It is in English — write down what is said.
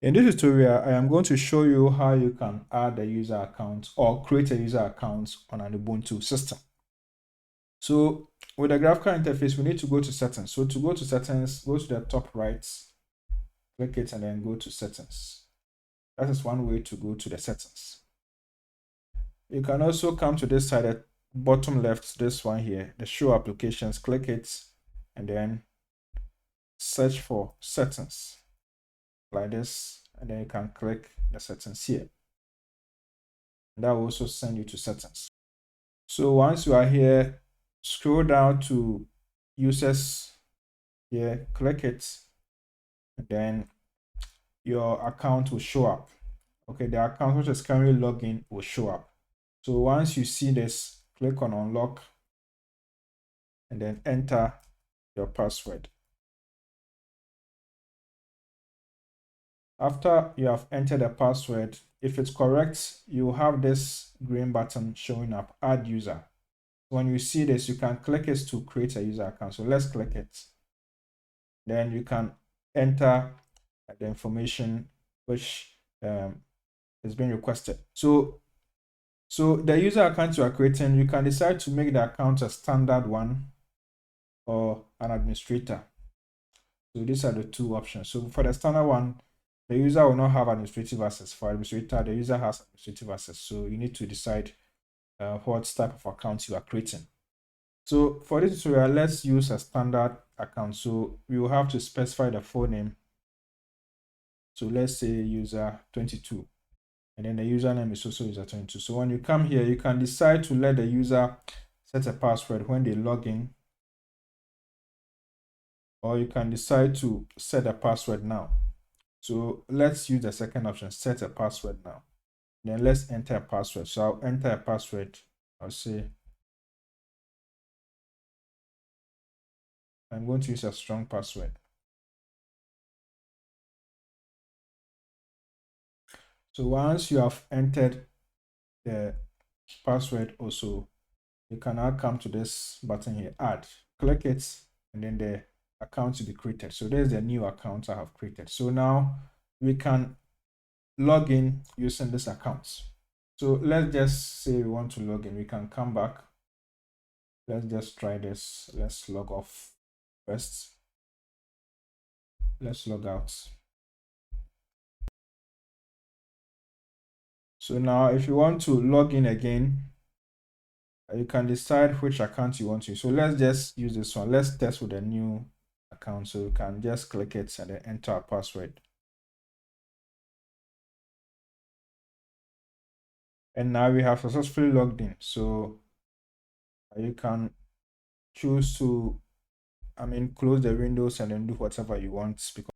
In this tutorial, I am going to show you how you can add a user account or create a user account on an Ubuntu system. So with the graphical interface, we need to go to settings. So to go to settings, go to the top right, click it, and then go to settings. That is one way to go to the settings. You can also come to this side at bottom left, this one here, the show applications, click it, and then search for settings like this, and then you can click the settings here. That will also send you to settings. So once you are here, scroll down to users here, click it, and then your account will show up. Okay, the account which is currently logged in will show up. So once you see this, click on unlock and then enter your password. After you have entered the password, if it's correct, you have this green button showing up, add user. When you see this, you can click it to create a user account. So let's click it. Then you can enter the information which is being requested. So the user account you are creating, you can decide to make the account a standard one or an administrator. So these are the two options. So for the standard one, the user will not have administrative access. For administrator, the user has administrative access. So you need to decide what type of account you are creating. So for this tutorial, let's use a standard account. So we will have to specify the full name. So let's say user 22, and then the username is also user 22. So when you come here, you can decide to let the user set a password when they log in, or you can decide to set a password now. So let's use the second option, set a password now. Then let's enter a password. So I'll enter a password. I'll say I'm going to use a strong password. So once you have entered the password also, you can now come to this button here, add. Click it, and then the account will be created. So there's the new account I have created. So now we can log in using this account. So let's just say we want to log in. We can come back. Let's just try this. Let's log off first. Let's log out. So now if you want to log in again, you can decide which account you want to use. So let's just use this one. Let's test with a new account. So you can just click it and then enter a password. And now we have successfully logged in. So you can choose to, close the windows and then do whatever you want, because